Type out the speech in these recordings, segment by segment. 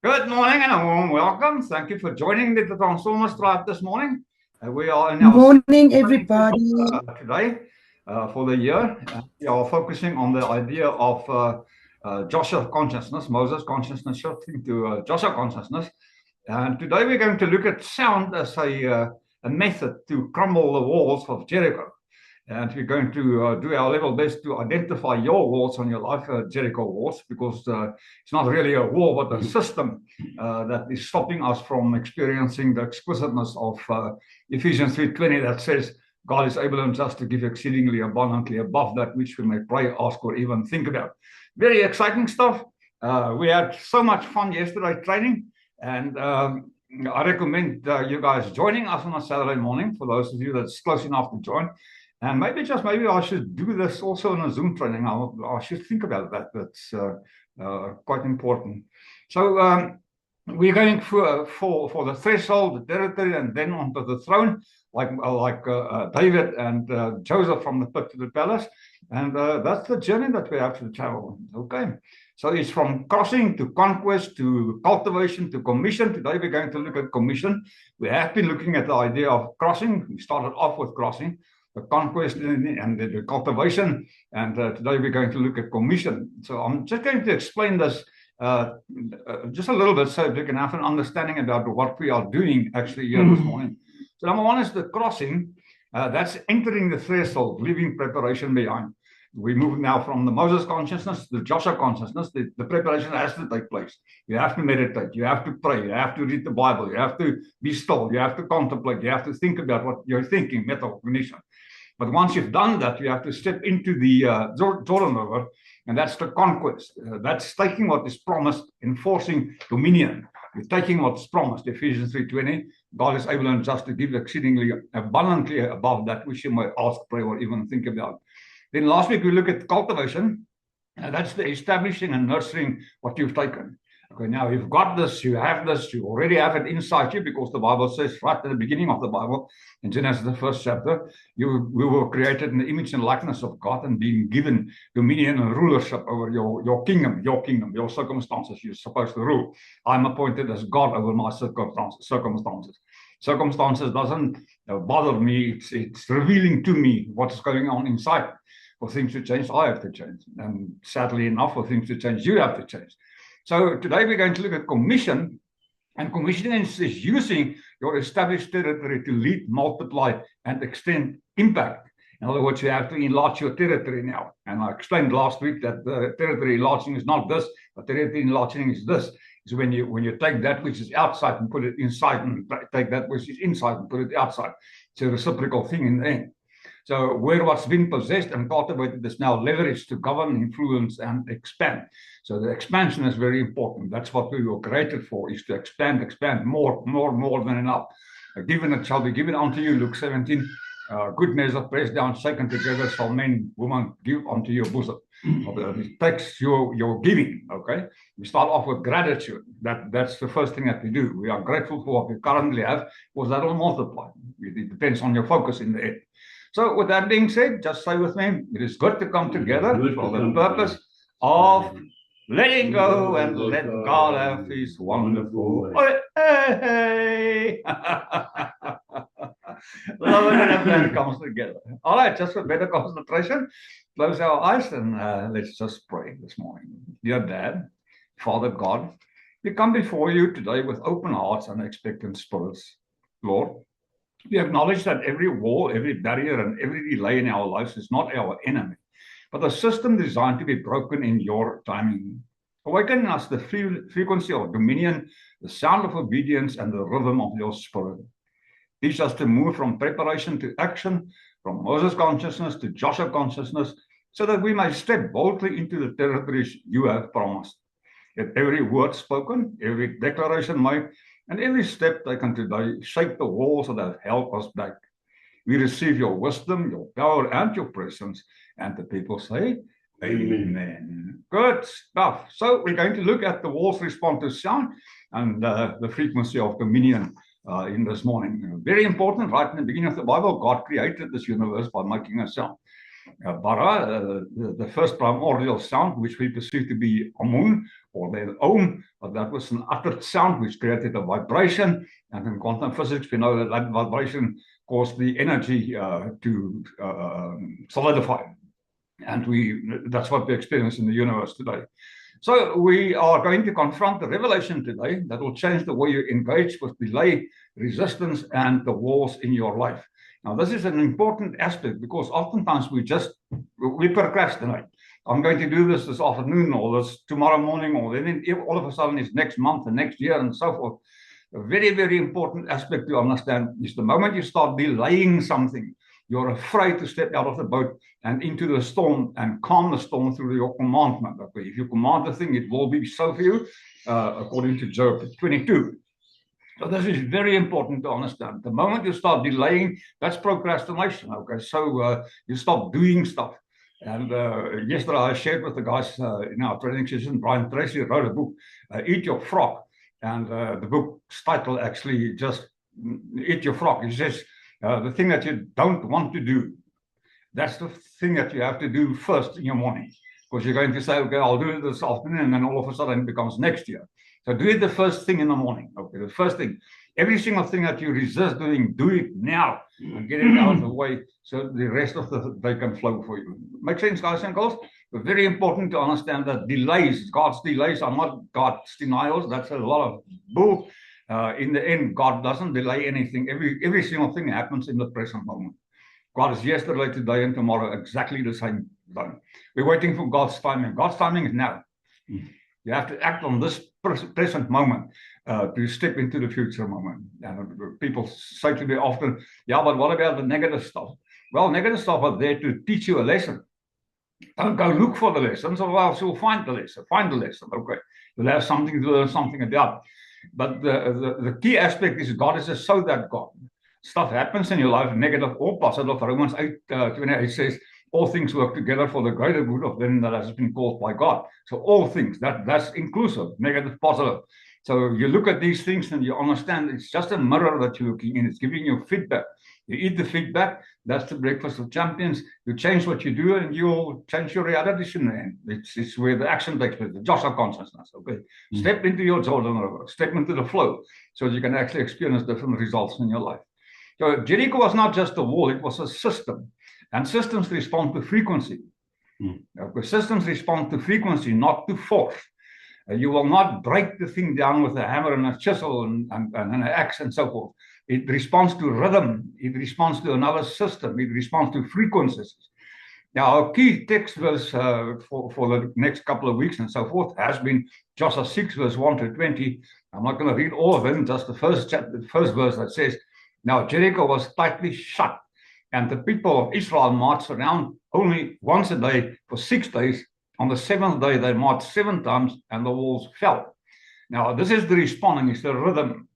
Good morning and a warm welcome. Thank you for joining the Transformers Tribe this morning. We are in our Morning, everybody. today for the year. We are focusing on the idea of Joshua consciousness, Moses consciousness shifting to Joshua consciousness. And today we're going to look at sound as a method to crumble the walls of Jericho. And we're going to do our level best to identify your walls on your life, Jericho walls, because it's not really a wall, but a system that is stopping us from experiencing the exquisiteness of Ephesians 3:20 that says, God is able and just to give exceedingly abundantly above that which we may pray, ask, or even think about. Very exciting stuff. We had so much fun yesterday training, and I recommend you guys joining us on a Saturday morning for those of you that's close enough to join. And maybe I should do this also in a Zoom training. I should think about that. That's quite important. So we're going for the threshold, the territory, and then onto the throne, like David and Joseph from the pit to the palace. And that's the journey that we have to travel. Okay. So it's from crossing to conquest to cultivation to commission. Today we're going to look at commission. We have been looking at the idea of crossing. We started off with crossing, the conquest and the cultivation. And today we're going to look at commission. So I'm just going to explain this just a little bit so we can have an understanding about what we are doing actually here this morning. So number one is the crossing. That's entering the threshold, leaving preparation behind. We move now from the Moses consciousness to the Joshua consciousness. The preparation has to take place. You have to meditate. You have to pray. You have to read the Bible. You have to be still. You have to contemplate. You have to think about what you're thinking, metacognition. But once you've done that, you have to step into the Jordan River, and that's the conquest. That's taking what is promised, enforcing dominion. You're taking what's promised. Ephesians 3:20, God is able and just to give exceedingly abundantly above that which you may ask, pray, or even think about. Then last week we looked at cultivation. That's the establishing and nurturing what you've taken. Okay, now you've got this, you have this, you already have it inside you, because the Bible says right at the beginning of the Bible, in Genesis, the first chapter, we were created in the image and likeness of God and being given dominion and rulership over your kingdom, your circumstances. You're supposed to rule. I'm appointed as God over my circumstances. Circumstances doesn't bother me. It's revealing to me what's going on inside. For things to change, I have to change. And sadly enough, for things to change, you have to change. So today we're going to look at commission. And commissioning is using your established territory to lead, multiply, and extend impact. In other words, you have to enlarge your territory now. And I explained last week that the territory enlarging is not this, but territory enlarging is this. Is when you take that which is outside and put it inside, and take that which is inside and put it outside. It's a reciprocal thing in the end. So where what's been possessed and cultivated is now leveraged to govern, influence, and expand. So the expansion is very important. That's what we were created for, is to expand more than enough. Given it shall be given unto you, Luke 17. Good measure, pressed down, shaken together, shall men, women give unto your bosom. It takes your giving, okay? We start off with gratitude. That's the first thing that we do. We are grateful for what we currently have, because that will multiply. It depends on your focus in the end. So with that being said, just say with me, it is good to come together for the purpose of letting go and let God have his wonderful way. Love it when a plan comes together. All right, just for better concentration, close our eyes and let's just pray this morning. Dear Dad, Father God, we come before you today with open hearts and expectant spirits. Lord, we acknowledge that every wall, every barrier, and every delay in our lives is not our enemy, but a system designed to be broken in your timing. Awaken in us the frequency of dominion, the sound of obedience, and the rhythm of your spirit. Teach us to move from preparation to action, from Moses consciousness to Joshua consciousness, so that we may step boldly into the territories you have promised. Let every word spoken, every declaration made, and every step taken today shake the walls that have held us back. We receive your wisdom, your power, and your presence. And the people say, Amen. Good stuff. So we're going to look at the walls respond to sound and the frequency of dominion in this morning. Very important, right in the beginning of the Bible, God created this universe by making a sound. Bara, the first primordial sound, which we perceive to be Amun or the Om, but that was an uttered sound which created a vibration. And in quantum physics, we know that that vibration caused the energy to solidify. And that's what we experience in the universe today. So we are going to confront the revelation today that will change the way you engage with delay, resistance, and the walls in your life. Now, this is an important aspect because oftentimes we procrastinate. I'm going to do this afternoon or this tomorrow morning, or then all of a sudden it's next month and next year and so forth. A very, very important aspect to understand is the moment you start delaying something, you're afraid to step out of the boat and into the storm and calm the storm through your commandment. Okay, if you command the thing, it will be so for you, according to Job 22. So this is very important to understand. The moment you start delaying, that's procrastination. Okay, so you stop doing stuff. And yesterday I shared with the guys in our training session, Brian Tracy wrote a book, Eat Your Frog. And the book's title actually just Eat Your Frog. He says, the thing that you don't want to do, that's the thing that you have to do first in your morning. Because you're going to say, okay, I'll do it this afternoon, and then all of a sudden it becomes next year. So do it the first thing in the morning. Okay, the first thing. Every single thing that you resist doing, do it now and get it out of the way so the rest of the day can flow for you. Make sense, guys and girls? But very important to understand that God's delays are not God's denials. That's a lot of bull. In the end, God doesn't delay anything. Every single thing happens in the present moment. God is yesterday, today, and tomorrow exactly the same time. We're waiting for God's timing. God's timing is now. You have to act on this present moment to step into the future moment. And people say to me often, yeah, but what about the negative stuff? Well, negative stuff are there to teach you a lesson. Don't go look for the lessons, or else you'll find the lesson. Find the lesson, okay. You'll have something to learn something about. But the key aspect is God is a so that God. Stuff happens in your life, negative or positive. Romans 8:28 says, all things work together for the greater good of them that has been called by God. So all things, that's inclusive, negative, positive. So you look at these things and you understand it's just a mirror that you're looking in. It's giving you feedback. You eat the feedback. That's the breakfast of champions. You change what you do and you'll change your reality in the end. It's where the action takes place, the Joshua consciousness. Okay, Step into your Jordan River, step into the flow so you can actually experience different results in your life. So Jericho was not just a wall, it was a system. And systems respond to frequency. Okay, systems respond to frequency, not to force. You will not break the thing down with a hammer and a chisel and an axe and so forth. It responds to rhythm. It responds to another system. It responds to frequencies. Now, our key text verse for the next couple of weeks and so forth has been Joshua 6, verse 1 to 20. I'm not going to read all of them, just the first verse that says, now Jericho was tightly shut, and the people of Israel marched around only once a day for 6 days. On the 7th day, they marched 7 times, and the walls fell. Now, this is the responding, it's the rhythm.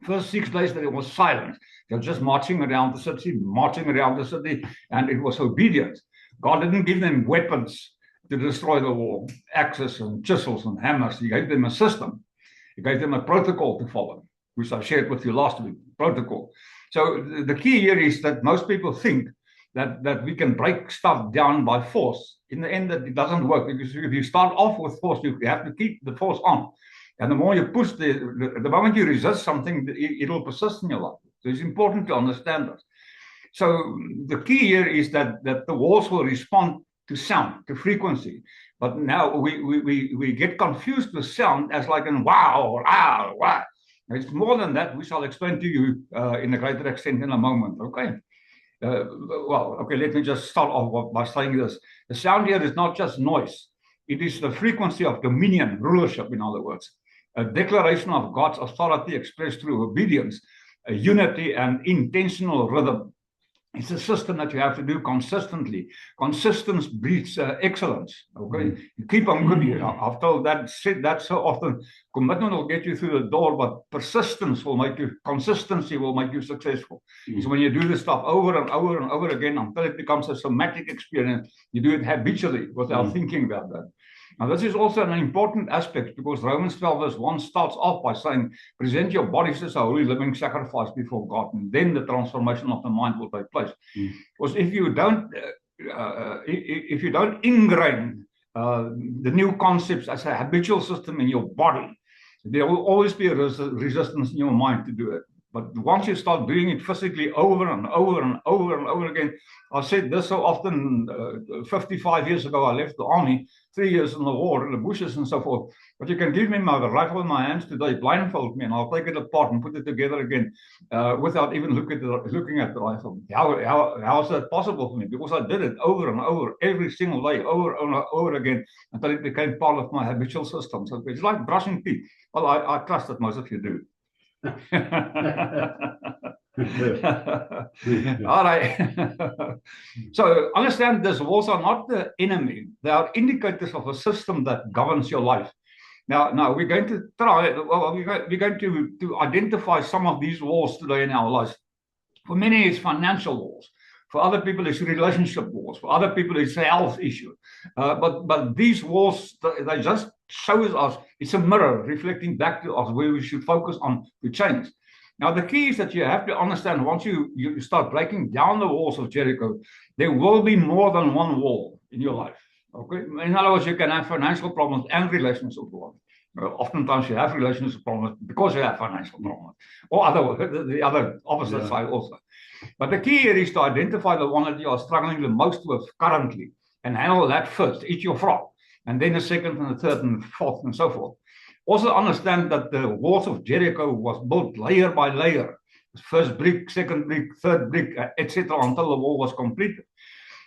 First 6 days, there was silence. They were just marching around the city, and it was obedience. God didn't give them weapons to destroy the wall, axes and chisels and hammers. He gave them a system. He gave them a protocol to follow, which I shared with you last week, protocol. So the key here is that most people think that we can break stuff down by force. In the end, that it doesn't work, because if you start off with force, you have to keep the force on. And the more you push, the moment you resist something, it'll persist in your life. So it's important to understand that. So the key here is that the walls will respond to sound, to frequency. But now we get confused with sound as like an wow, wow, wow. It's more than that. We shall explain to you in a greater extent in a moment, okay? Let me just start off by saying this. The sound here is not just noise. It is the frequency of dominion, rulership, in other words. A declaration of God's authority expressed through obedience, a unity and intentional rhythm. It's a system that you have to do consistently. Consistency breeds excellence. Okay, you keep on good. I've told said that so often. Commitment will get you through the door, but persistence will make you. Consistency will make you successful. So when you do this stuff over and over and over again until it becomes a somatic experience, you do it habitually without thinking about that. Now, this is also an important aspect, because Romans 12 verse 1 starts off by saying, present your bodies as a holy living sacrifice before God, and then the transformation of the mind will take place. Because if you don't if you don't ingrain the new concepts as a habitual system in your body, there will always be a resistance in your mind to do it. But once you start doing it physically over and over and over and over again, I said this so often, 55 years ago, I left the army, 3 years in the war, in the bushes and so forth. But you can give me my rifle in my hands today, blindfold me, and I'll take it apart and put it together again without even looking at the rifle. How is that possible for me? Because I did it over and over, every single day, over and over again, until it became part of my habitual system. So it's like brushing teeth. Well, I trust that most of you do. All right. So understand this, walls are not the enemy. They are indicators of a system that governs your life. Now we're going to try, we're going to identify some of these walls today in our lives. For many, it's financial walls. For other people, it's relationship walls. For other people, it's a health issue. But these walls, they just show us, it's a mirror reflecting back to us where we should focus on to change. Now, the key is that you have to understand, once you start breaking down the walls of Jericho, there will be more than one wall in your life. Okay. In other words, you can have financial problems and relationship problems. Oftentimes you have relationship problems because you have financial problems, or the other opposite side also. But the key here is to identify the one that you are struggling the most with currently and handle that first, eat your frog, and then the second and the third and the fourth and so forth. Also understand that the walls of Jericho was built layer by layer. First brick, second brick, third brick, etc., until the wall was completed.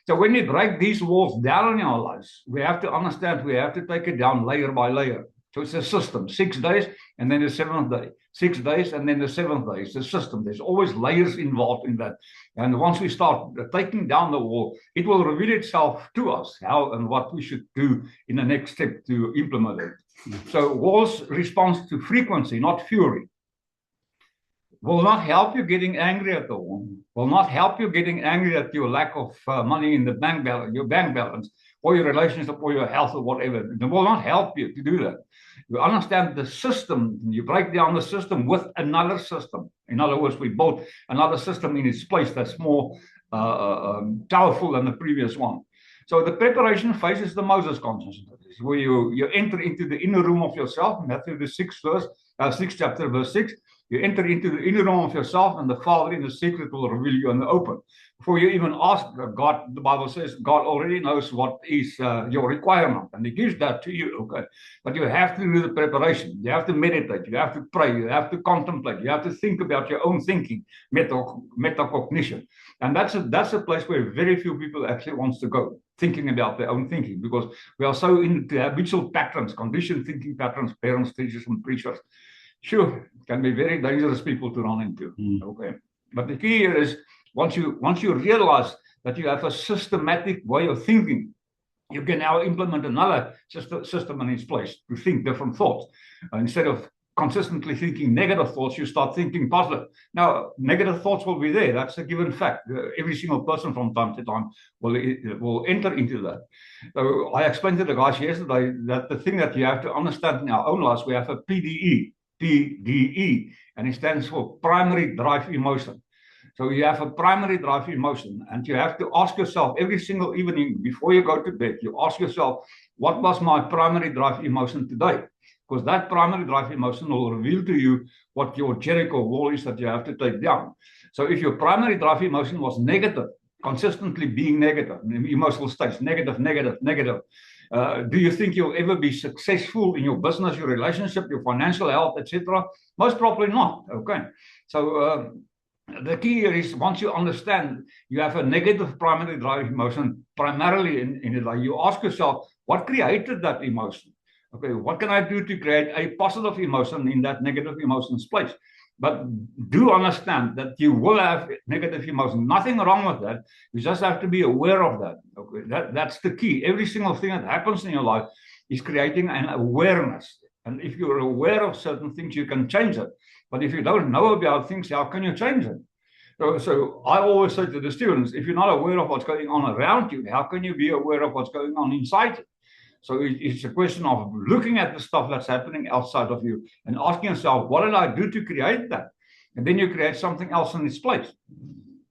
So when we break these walls down in our lives, we have to understand we have to take it down layer by layer. So it's a system, 6 days and then the 7th day, 6 days and then the 7th day. It's a system. There's always layers involved in that. And once we start taking down the wall, it will reveal itself to us how and what we should do in the next step to implement it. So walls responds to frequency, not fury. Will not help you getting angry at the wall. Will not help you getting angry at your lack of money in the bank balance, your bank balance, or your relationship, or your health, or whatever. It will not help you to do that. You understand the system. You break down the system with another system. In other words, we built another system in its place that's more powerful than the previous one. So the preparation phase is the Moses consciousness, where you enter into the inner room of yourself. Matthew the 6th chapter, verse 6. You enter into the inner room of yourself, and the Father in the secret will reveal you in the open. Before you even ask God, the Bible says God already knows what is your requirement, and He gives that to you. Okay, but you have to do the preparation. You have to meditate. You have to pray. You have to contemplate. You have to think about your own thinking, metacognition, and that's a place where very few people actually wants to go, thinking about their own thinking, because we are so into habitual patterns, conditioned thinking patterns, parents, teachers, and preachers. Sure, can be very dangerous people to run into. Okay, but the key here is once you realize that you have a systematic way of thinking, you can now implement another system in its place to think different thoughts. Instead of consistently thinking negative thoughts, you start thinking positive. Now, negative thoughts will be there. That's a given fact. Every single person from time to time will enter into that. So I explained to the guys yesterday that the thing that you have to understand in our own lives, we have a PDE, and it stands for primary drive emotion. So you have a primary drive emotion, and you have to ask yourself every single evening before you go to bed, you ask yourself, what was my primary drive emotion today? Because that primary drive emotion will reveal to you what your Jericho wall is that you have to take down. So if your primary drive emotion was negative, consistently being negative, emotional states, negative, do you think you'll ever be successful in your business, your relationship, your financial health, etc.? Most probably not. Okay. So the key here is once you understand you have a negative primary drive emotion, primarily in it, like you ask yourself, what created that emotion? Okay, what can I do to create a positive emotion in that negative emotion's place? But do understand that you will have negative emotion. Nothing wrong with that. You just have to be aware of that. Okay, that's the key. Every single thing that happens in your life is creating an awareness. And if you're aware of certain things, you can change it. But if you don't know about things, how can you change it? So I always say to the students, if you're not aware of what's going on around you, how can you be aware of what's going on inside you? So it's a question of looking at the stuff that's happening outside of you and asking yourself, what did I do to create that? And then you create something else in its place.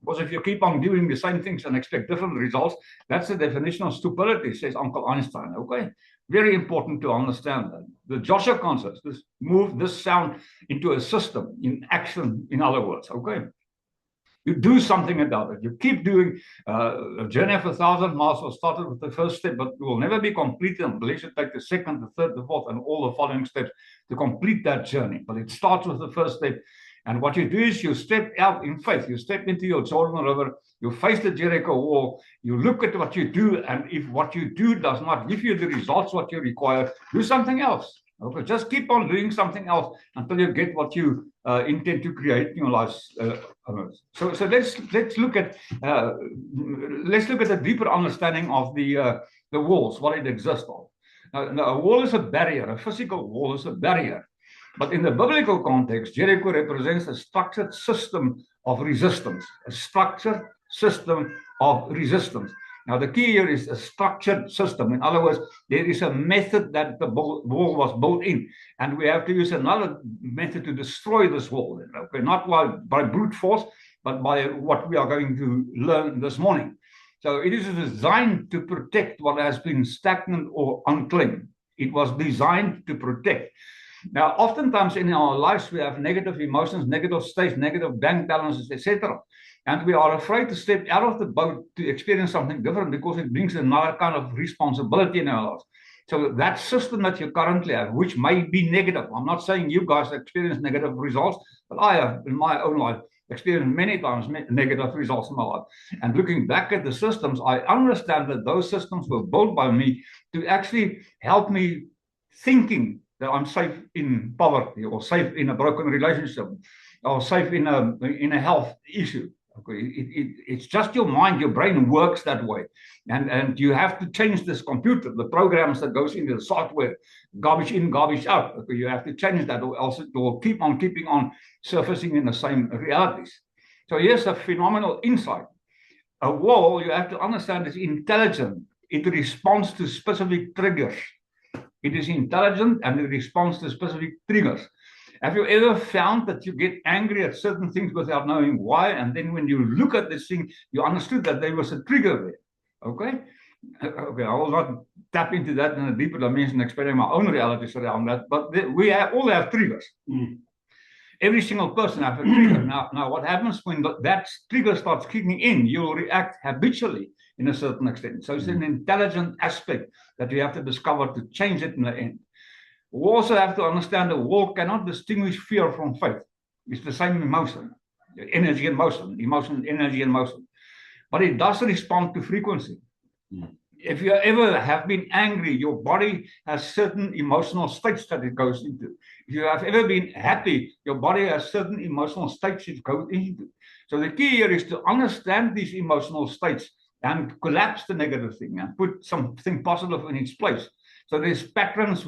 Because if you keep on doing the same things and expect different results, that's the definition of stupidity, says Uncle Einstein. Okay, very important to understand that. The Joshua consciousness move this sound into a system, in action, in other words. Okay, you do something about it. You keep doing a journey of 1,000 miles was started with the first step, but it will never be completed unless you take the second, the third, the fourth, and all the following steps to complete that journey. But it starts with the first step. And what you do is you step out in faith. You step into your Jordan River. You face the Jericho wall. You look at what you do. And if what you do does not give you the results what you require, do something else. Okay, just keep on doing something else until you get what you intend to create in your life. So let's look at a deeper understanding of the walls, what it exists of. Now, a wall is a barrier. A physical wall is a barrier. But in the biblical context, Jericho represents a structured system of resistance. A structured system of resistance. Now, the key here is a structured system. In other words, there is a method that the wall was built in, and we have to use another method to destroy this wall. Okay, not by brute force, but by what we are going to learn this morning. So it is designed to protect what has been stagnant or unclean. It was designed to protect. Now, oftentimes in our lives, we have negative emotions, negative states, negative bank balances, etc. And we are afraid to step out of the boat to experience something different because it brings another kind of responsibility in our lives. So that system that you currently have, which may be negative, I'm not saying you guys experience negative results, but I have in my own life experienced many times negative results in my life. And looking back at the systems, I understand that those systems were built by me to actually help me thinking that I'm safe in poverty, or safe in a broken relationship, or safe in a health issue. Okay, it's just your mind, your brain works that way, and you have to change this computer, the programs that goes into the software, garbage in, garbage out. Okay, you have to change that, or else it will keep on keeping on surfacing in the same realities. So here's a phenomenal insight. A wall, you have to understand, is intelligent. It responds to specific triggers. It is intelligent and it responds to specific triggers. Have you ever found that you get angry at certain things without knowing why? And then when you look at this thing, you understood that there was a trigger there. Okay? Okay, I will not tap into that in a deeper dimension, explaining my own realities around that. But we all have triggers. Every single person has a trigger. Now, what happens when that trigger starts kicking in? You'll react habitually in a certain extent. So it's an intelligent aspect that you have to discover to change it in the end. We also have to understand the wall cannot distinguish fear from faith. It's the same emotion, energy and motion, emotion, energy and motion. But it does respond to frequency. If you ever have been angry, your body has certain emotional states that it goes into. If you have ever been happy, your body has certain emotional states it goes into. So the key here is to understand these emotional states and collapse the negative thing and put something positive in its place. So there's patterns,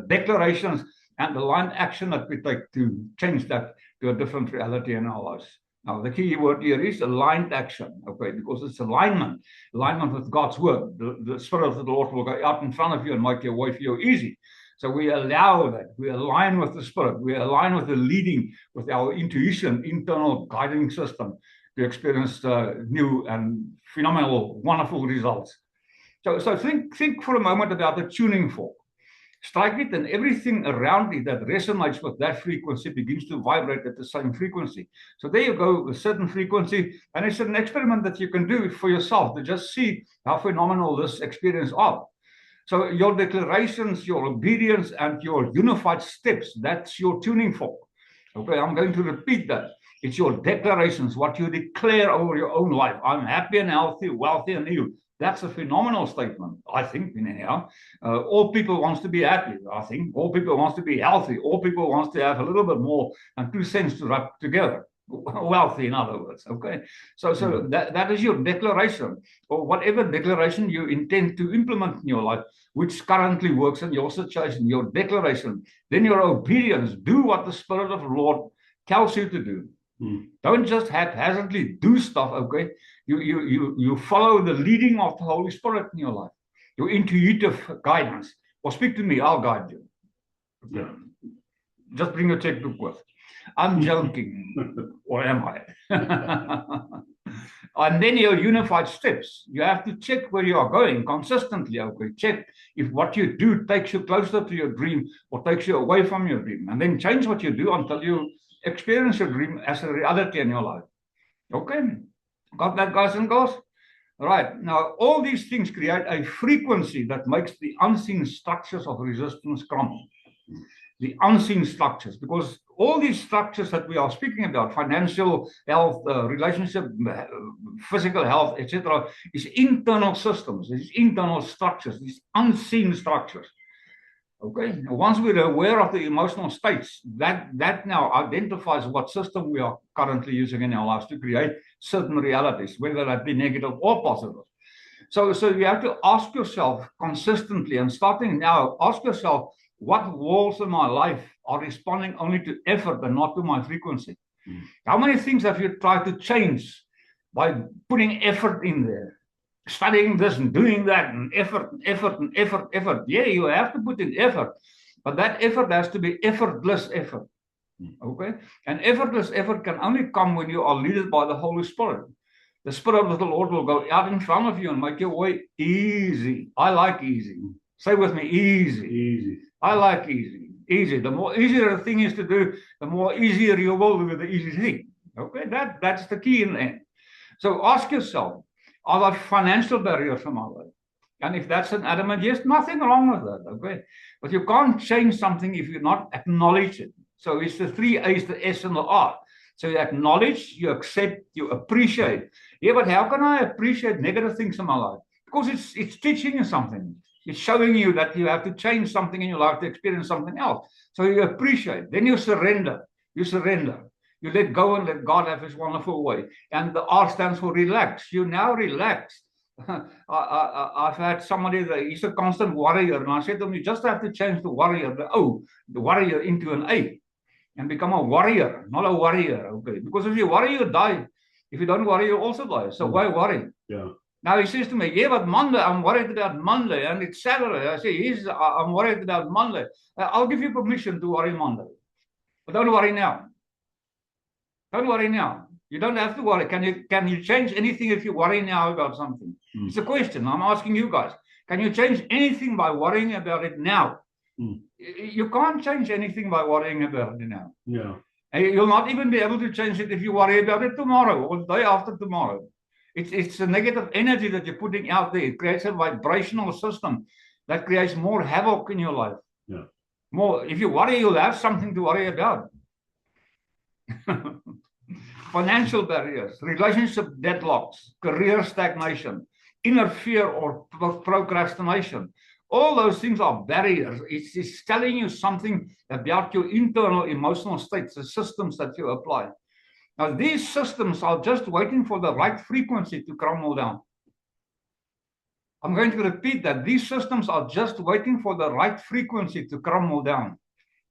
declarations, and aligned action that we take to change that to a different reality in our lives. Now, the key word here is aligned action, okay, because it's alignment with God's word. The Spirit of the Lord will go out in front of you and make your way for you easy. So we allow that. We align with the Spirit. We align with the leading, with our intuition, internal guiding system to experience new and phenomenal, wonderful results. So think for a moment about the tuning fork. Strike it, and everything around it that resonates with that frequency begins to vibrate at the same frequency. So there you go, a certain frequency, and it's an experiment that you can do for yourself to just see how phenomenal this experience are. So your declarations, your obedience, and your unified steps, that's your tuning fork. Okay, I'm going to repeat that. It's your declarations, what you declare over your own life. I'm happy and healthy, wealthy and healed. That's a phenomenal statement, I think, anyhow. All people wants to be happy, I think. All people wants to be healthy. All people wants to have a little bit more and 2 cents to rub together. Wealthy, in other words, okay? So that is your declaration, or whatever declaration you intend to implement in your life, which currently works in your situation, your declaration. Then your obedience, do what the Spirit of the Lord tells you to do. Don't just haphazardly do stuff, okay? You follow the leading of the Holy Spirit in your life, your intuitive guidance. Or speak to me, I'll guide you. Okay. Just bring your checkbook with. I'm joking. Or am I? And then your unified steps. You have to check where you are going consistently. Okay, check if what you do takes you closer to your dream or takes you away from your dream. And then change what you do until you experience your dream as a reality in your life. Okay, got that, guys and girls? Right, now all these things create a frequency that makes the unseen structures of resistance crumble. The unseen structures, because all these structures that we are speaking about, financial health, relationship, physical health, etc., is internal systems, these internal structures, these unseen structures. Okay, once we're aware of the emotional states, that now identifies what system we are currently using in our lives to create certain realities, whether that be negative or positive. So you have to ask yourself consistently, and starting now, ask yourself, what walls in my life are responding only to effort and not to my frequency? How many things have you tried to change by putting effort in there? Studying this and doing that, and effort. Yeah, you have to put in effort, but that effort has to be effortless effort. Okay? And effortless effort can only come when you are led by the Holy Spirit. The Spirit of the Lord will go out in front of you and make your way easy. I like easy. Say with me, easy. Easy. I like easy. Easy. The more easier the thing is to do, the more easier you will do the easy thing. Okay? That's the key in the end. So ask yourself, are there financial barriers in my life? And if that's an adamant yes, nothing wrong with that, okay? But you can't change something if you not acknowledge it. So it's the 3 A's, the S and the R. So you acknowledge, you accept, you appreciate. Yeah, but how can I appreciate negative things in my life? Because it's teaching you something. It's showing you that you have to change something in your life to experience something else. So you appreciate. Then you surrender. You surrender. You let go and let God have his wonderful way. And the R stands for relax. You now relaxed. I've had somebody that he's a constant warrior. And I said to him, you just have to change the warrior, the warrior into an A and become a warrior, not a warrior. Okay. Because if you worry, you die. If you don't worry, you also die. So why worry? Yeah. Now he says to me, yeah, but Monday, I'm worried about Monday and it's Saturday. I say, I'm worried about Monday. I'll give you permission to worry Monday. But don't worry now. Don't worry now. You don't have to worry. Can you change anything if you worry now about something? It's a question. I'm asking you guys. Can you change anything by worrying about it now? You can't change anything by worrying about it now. Yeah. And you'll not even be able to change it if you worry about it tomorrow or the day after tomorrow. It's a negative energy that you're putting out there. It creates a vibrational system that creates more havoc in your life. Yeah. More. If you worry, you'll have something to worry about. Financial barriers, relationship deadlocks, career stagnation, inner fear or procrastination. All those things are barriers. It's telling you something about your internal emotional states, the systems that you apply. Now, these systems are just waiting for the right frequency to crumble down. I'm going to repeat that. These systems are just waiting for the right frequency to crumble down.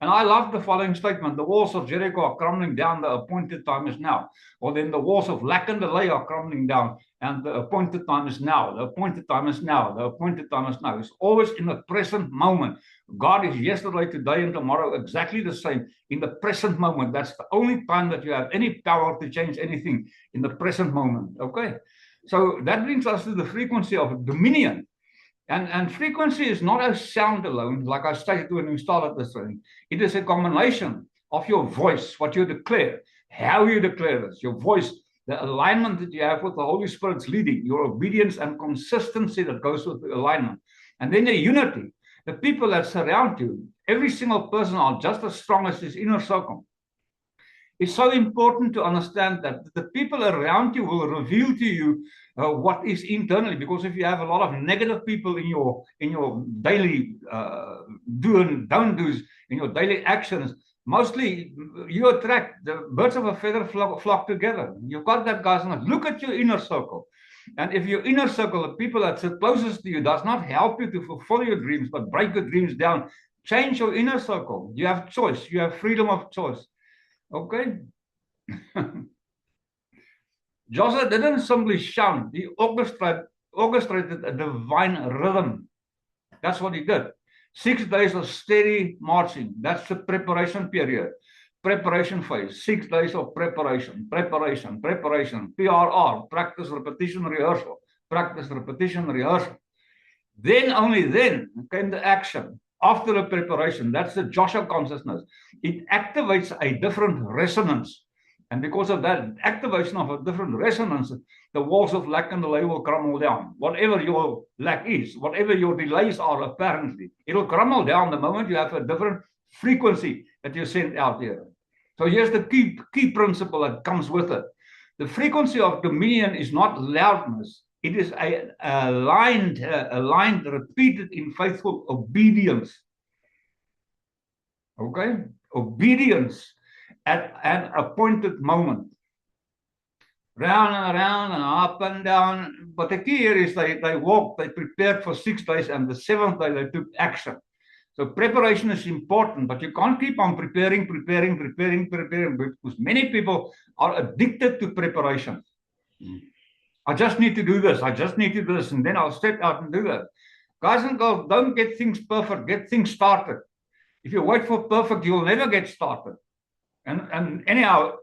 And I love the following statement. The walls of Jericho are crumbling down. The appointed time is now. Or then the walls of lack and delay are crumbling down. And the appointed time is now. The appointed time is now. The appointed time is now. It's always in the present moment. God is yesterday, today, and tomorrow exactly the same. In the present moment. That's the only time that you have any power to change anything. In the present moment. Okay? So that brings us to the frequency of dominion. And frequency is not a sound alone, like I stated when we started this thing. It is a combination of your voice, what you declare, how you declare this, your voice, the alignment that you have with the Holy Spirit's leading, your obedience and consistency that goes with the alignment. And then the unity, the people that surround you, every single person are just as strong as his inner circle. It's so important to understand that the people around you will reveal to you what is internally, because if you have a lot of negative people in your daily do and don't do's, in your daily actions, mostly you attract the birds of a feather flock together. You've got that, guys. Look at your inner circle. And if your inner circle, the people that sit closest to you, does not help you to fulfill your dreams, but break your dreams down, change your inner circle. You have choice. You have freedom of choice. Okay? Joshua didn't simply shout. He orchestrated a divine rhythm. That's what he did. 6 days of steady marching. That's the preparation period. preparation phase, 6 days of preparation, PRR, practice, repetition, rehearsal, practice, repetition, rehearsal. Then, only then, came the action. After the preparation, that's the Joshua consciousness. It activates a different resonance. And because of that activation of a different resonance, the walls of lack and delay will crumble down. Whatever your lack is, whatever your delays are, apparently, it'll crumble down the moment you have a different frequency that you send out here. So here's the key principle that comes with it. The frequency of dominion is not loudness. It is aligned, repeated in faithful obedience. Okay? Obedience at an appointed moment. Round and around and up and down. But the key here is they walked, they prepared for 6 days, and the 7th day they took action. So preparation is important, but you can't keep on preparing, because many people are addicted to preparation. I just need to do this, and then I'll step out and do that. Guys and girls, don't get things perfect, get things started. If you wait for perfect, you'll never get started. And anyhow,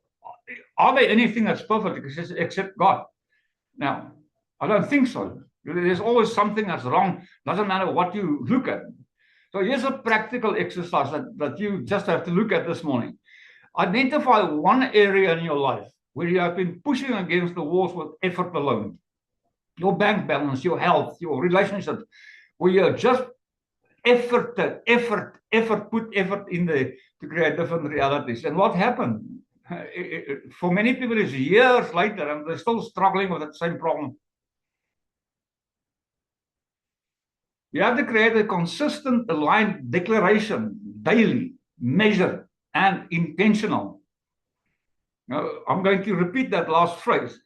are there anything that's perfect except God? Now, I don't think so. There's always something that's wrong. Doesn't matter what you look at. So here's a practical exercise that you just have to look at this morning. Identify one area in your life where you have been pushing against the walls with effort alone. Your bank balance, your health, your relationships, where you just put effort in there to create different realities. And what happened? For many people, it's years later and they're still struggling with that same problem. You have to create a consistent, aligned declaration, daily, measured, and intentional. Now, I'm going to repeat that last phrase.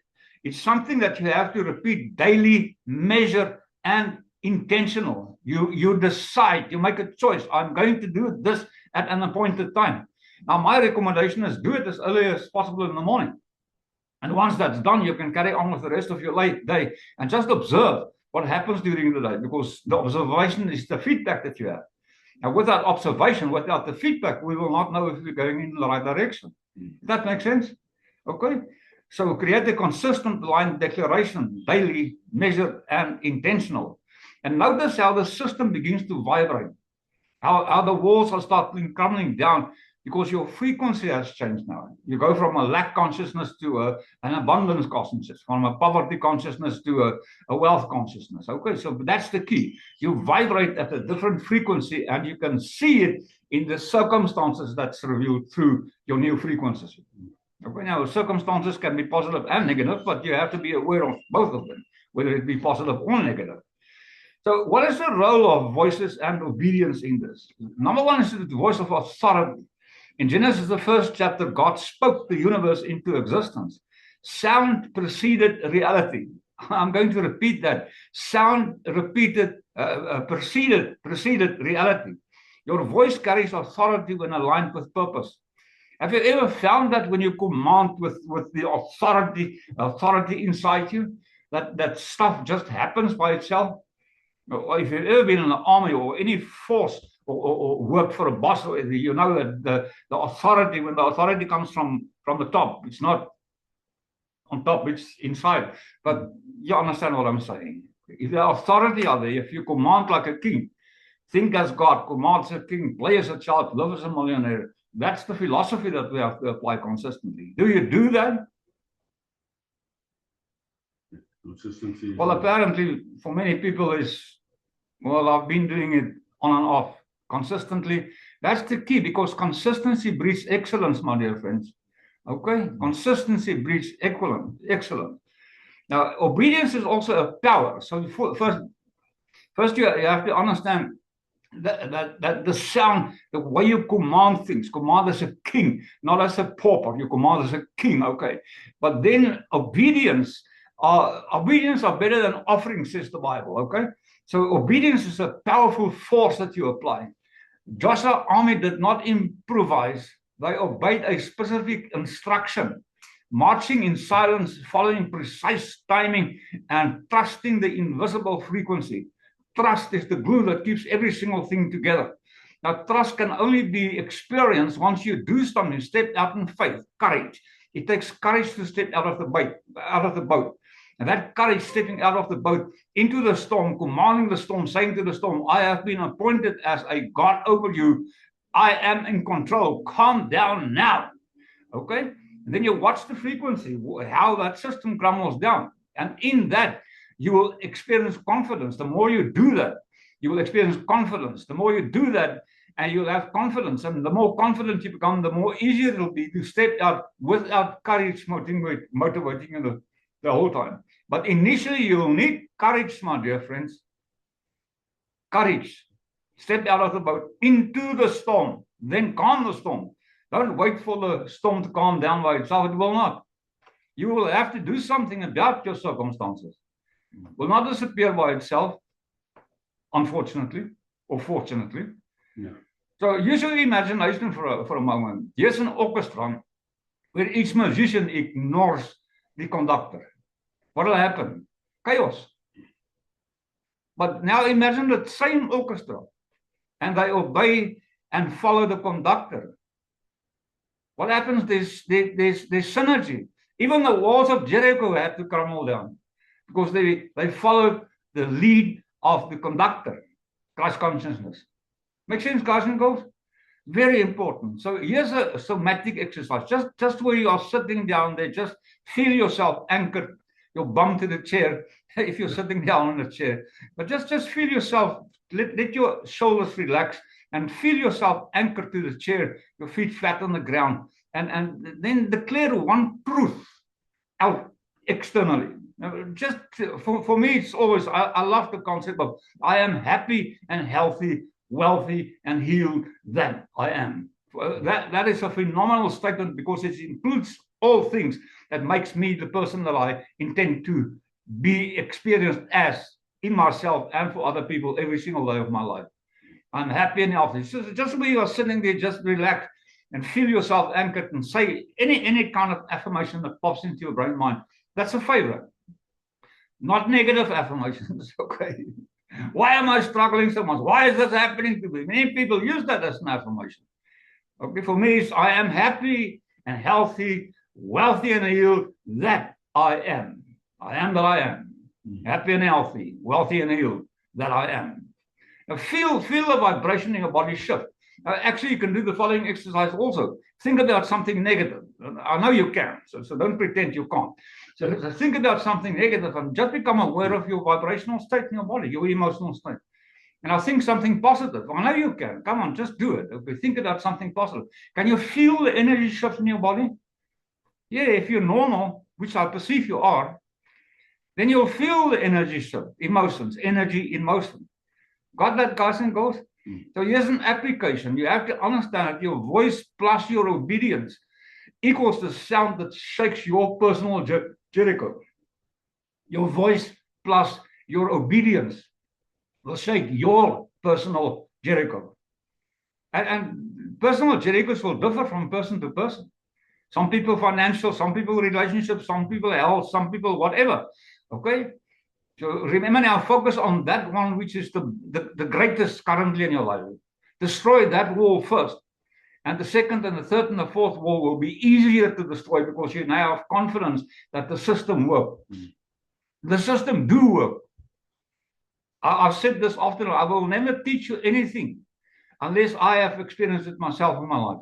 It's something that you have to repeat daily, measured, and intentional. You decide, you make a choice. I'm going to do this at an appointed time. Now, my recommendation is do it as early as possible in the morning. And once that's done, you can carry on with the rest of your day and just observe what happens during the day, because the observation is the feedback that you have. Now, without observation, without the feedback, we will not know if we're going in the right direction. Does that make sense? Okay. So create a consistent line declaration, daily, measured, and intentional. And notice how the system begins to vibrate, how the walls are starting crumbling down, because your frequency has changed now. You go from a lack consciousness to an abundance consciousness, from a poverty consciousness to a wealth consciousness. Okay, so that's the key. You vibrate at a different frequency, and you can see it in the circumstances that's revealed through your new frequencies. Okay, now circumstances can be positive and negative, but you have to be aware of both of them, whether it be positive or negative. So what is the role of voices and obedience in this? Number one is the voice of authority. In Genesis, the 1st chapter, God spoke the universe into existence. Sound preceded reality. I'm going to repeat that. Sound preceded reality. Your voice carries authority when aligned with purpose. Have you ever found that when you command with the authority inside you, that stuff just happens by itself? Or if you've ever been in the army or any force, or work for a boss, you know that the authority, when the authority comes from the top, it's not on top, it's inside. But you understand what I'm saying. If the authority are there, if you command like a king, think as God, command as a king, play as a child, live as a millionaire, that's the philosophy that we have to apply consistently. Do you do that? Consistency. Well, apparently for many people I've been doing it on and off. Consistently, that's the key, because consistency breeds excellence, my dear friends. Okay, consistency breeds excellence. Now, obedience is also a power. So first you have to understand that the sound, the way you command things, command as a king, not as a pauper. You command as a king. Okay, but then obedience are better than offerings, says the Bible. Okay, so obedience is a powerful force that you apply. Joshua's army did not improvise. They obeyed a specific instruction, marching in silence, following precise timing, and trusting the invisible frequency. Trust is the glue that keeps every single thing together. Now, trust can only be experienced once you do something, step out in faith, courage. It takes courage to step out of the boat. And that courage, stepping out of the boat into the storm, commanding the storm, saying to the storm, I have been appointed as a God over you. I am in control. Calm down now. Okay? And then you watch the frequency, how that system crumbles down. And in that, you will experience confidence. The more you do that, you will experience confidence. The more you do that, and you'll have confidence. And the more confident you become, the more easier it will be to step out without courage motivating you the whole time. But initially, you will need courage, my dear friends. Courage. Step out of the boat into the storm. Then calm the storm. Don't wait for the storm to calm down by itself. It will not. You will have to do something about your circumstances. It will not disappear by itself, unfortunately, or fortunately. Yeah. So use your imagination for a moment. Here's an orchestra where each musician ignores the conductor. What will happen? Chaos. But now imagine the same orchestra, and they obey and follow the conductor. What happens? There's synergy. Even the walls of Jericho had to crumble down because they followed the lead of the conductor, Christ consciousness. Make sense, guys and girls? Very important. So here's a somatic exercise. Just where you are sitting down there, just feel yourself anchored, your bum to the chair, if you're sitting down in a chair. But just feel yourself, let your shoulders relax and feel yourself anchored to the chair, your feet flat on the ground. And then declare one truth out externally. Just for me, it's always, I love the concept of I am happy and healthy, wealthy and healed that I am. That is a phenomenal statement because it includes all things that makes me the person that I intend to be experienced as in myself and for other people every single day of my life. I'm happy and healthy. So just when you are sitting there, just relax and feel yourself anchored and say any kind of affirmation that pops into your brain mind. That's a favorite. Not negative affirmations, okay? Why am I struggling so much? Why is this happening to me? Many people use that as an affirmation. Okay, for me, it's I am happy and healthy, wealthy and healed, that I am. I am that I am. Happy and healthy, wealthy and healed, that I am. Now feel the vibration in your body shift. Actually, you can do the following exercise also. Think about something negative. I know you can, so don't pretend you can't. So think about something negative and just become aware of your vibrational state in your body, your emotional state. And I think something positive. I know you can. Come on, just do it. Okay, think about something positive. Can you feel the energy shift in your body? Yeah, if you're normal, which I perceive you are, then you'll feel the energy shift, emotions, energy in motion. Got that, guys and girls? So here's an application. You have to understand that your voice plus your obedience equals the sound that shakes your personal Jericho. Your voice plus your obedience will shake your personal Jericho. And personal Jerichos will differ from person to person. Some people financial, some people relationships, some people health, some people whatever. Okay? So remember now, focus on that one which is the greatest currently in your life. Destroy that wall first. And the second and the third and the fourth wall will be easier to destroy because you now have confidence that the system works. The system do work. I've said this often, I will never teach you anything unless I have experienced it myself in my life.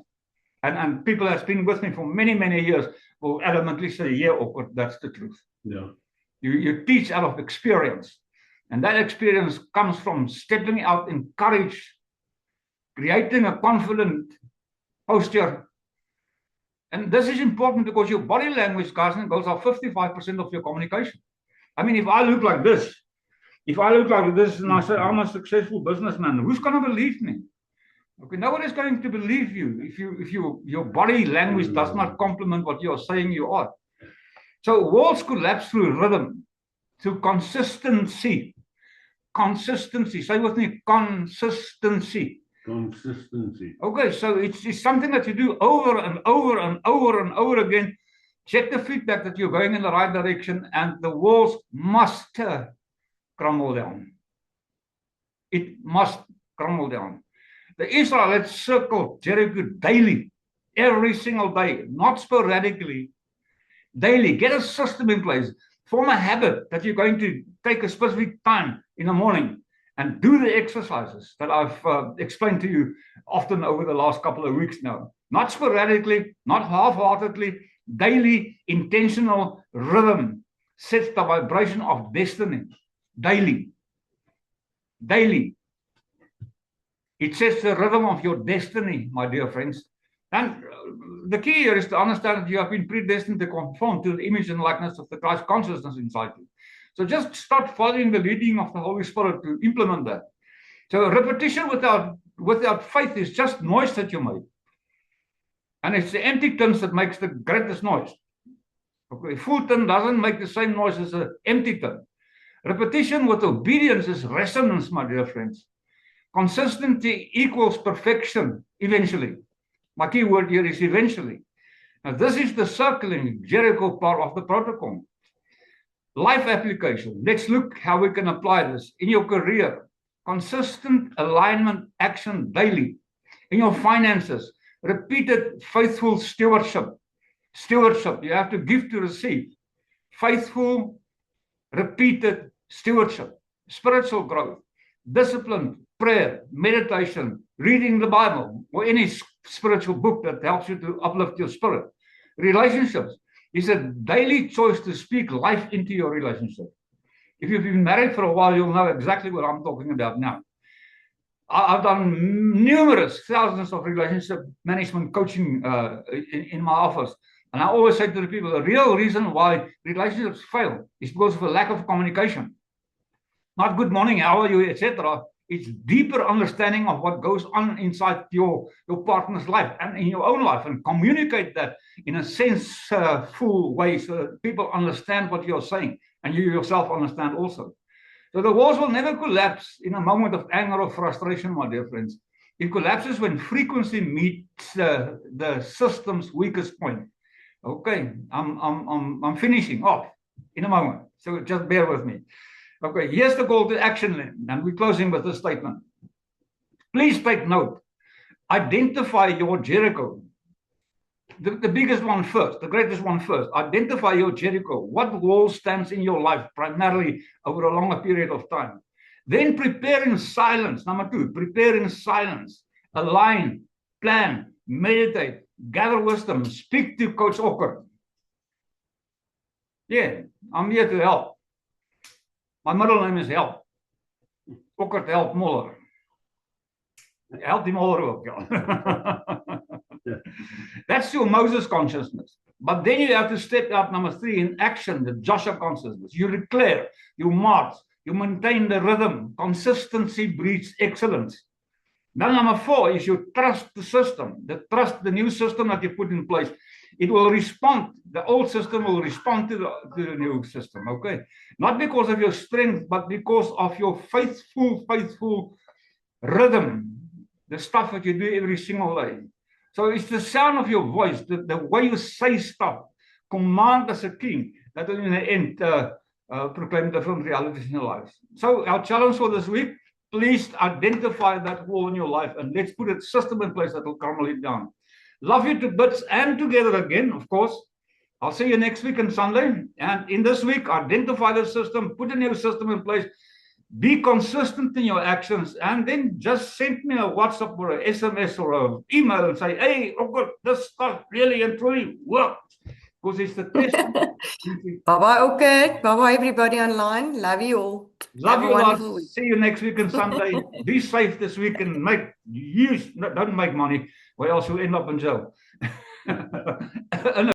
And people that have been with me for many, many years will adamantly say, yeah, awkward, that's the truth. Yeah. You teach out of experience. And that experience comes from stepping out in courage, creating a confident posture. And this is important because your body language, guys and girls, are 55% of your communication. I mean, if I look like this and I say, I'm a successful businessman, who's going to believe me? Okay, nobody's going to believe you if your body language does not complement what you're saying you are. So walls collapse through rhythm, through consistency. Consistency. Say with me, consistency. Consistency. Okay, so it's something that you do over and over and over and over again. Check the feedback that you're going in the right direction, and the walls must crumble down. It must crumble down. The Israelites circled Jericho daily, every single day, not sporadically, daily. Get a system in place. Form a habit that you're going to take a specific time in the morning and do the exercises that I've explained to you often over the last couple of weeks now. Not sporadically, not half-heartedly, daily, intentional rhythm sets the vibration of destiny. Daily. Daily. It sets the rhythm of your destiny, my dear friends. And the key here is to understand that you have been predestined to conform to the image and likeness of the Christ consciousness inside you. So just start following the leading of the Holy Spirit to implement that. So repetition without faith is just noise that you make. And it's the empty tins that makes the greatest noise. Okay, full tin doesn't make the same noise as an empty tin. Repetition with obedience is resonance, my dear friends. Consistency equals perfection eventually. My key word here is eventually. Now, this is the circling Jericho part of the protocol. Life application. Let's look how we can apply this in your career. Consistent alignment action daily. In your finances, repeated faithful stewardship. Stewardship, you have to give to receive. Faithful, repeated stewardship. Spiritual growth, discipline, prayer, meditation, reading the Bible, or any spiritual book that helps you to uplift your spirit. Relationships is a daily choice to speak life into your relationship. If you've been married for a while, you'll know exactly what I'm talking about now. I've done numerous thousands of relationship management coaching in my office. And I always say to the people, the real reason why relationships fail is because of a lack of communication. Not good morning, how are you, etc. It's deeper understanding of what goes on inside your partner's life and in your own life, and communicate that in a sense-full way so that people understand what you're saying and you yourself understand also. So the walls will never collapse in a moment of anger or frustration, my dear friends. It collapses when frequency meets the system's weakest point. Okay, I'm finishing off in a moment, so just bear with me. Okay, here's the call to action, and we're closing with this statement. Please take note. Identify your Jericho. The biggest one first, the greatest one first. Identify your Jericho. What wall stands in your life primarily over a longer period of time? Then prepare in silence. Number 2, prepare in silence. Align, plan, meditate, gather wisdom, speak to Coach Okker. Yeah, I'm here to help. My middle name is Help. Okker help Moller. Help die Moller ook, ja. That's your Moses consciousness. But then you have to step out, number 3, in action, the Joshua consciousness. You declare, you march, you maintain the rhythm. Consistency breeds excellence. Now, number 4 is you trust the system. The new system that you put in place. It will respond. The old system will respond to the new system, okay? Not because of your strength, but because of your faithful rhythm. The stuff that you do every single day. So it's the sound of your voice, the way you say stuff, command as a king, that will in the end proclaim different realities in your lives. So our challenge for this week, please identify that wall in your life and let's put a system in place that will crumble it down. Love you to bits and together again, of course. I'll see you next week on Sunday. And in this week, identify the system, put a new system in place, be consistent in your actions, and then just send me a WhatsApp or an SMS or an email and say, hey, okay, this stuff really and truly works. Because it's the test. Bye-bye, okay. Bye-bye, everybody online. Love you all. Love you all. See you next week on Sunday. Be safe this week and don't make money, or else you'll end up in jail.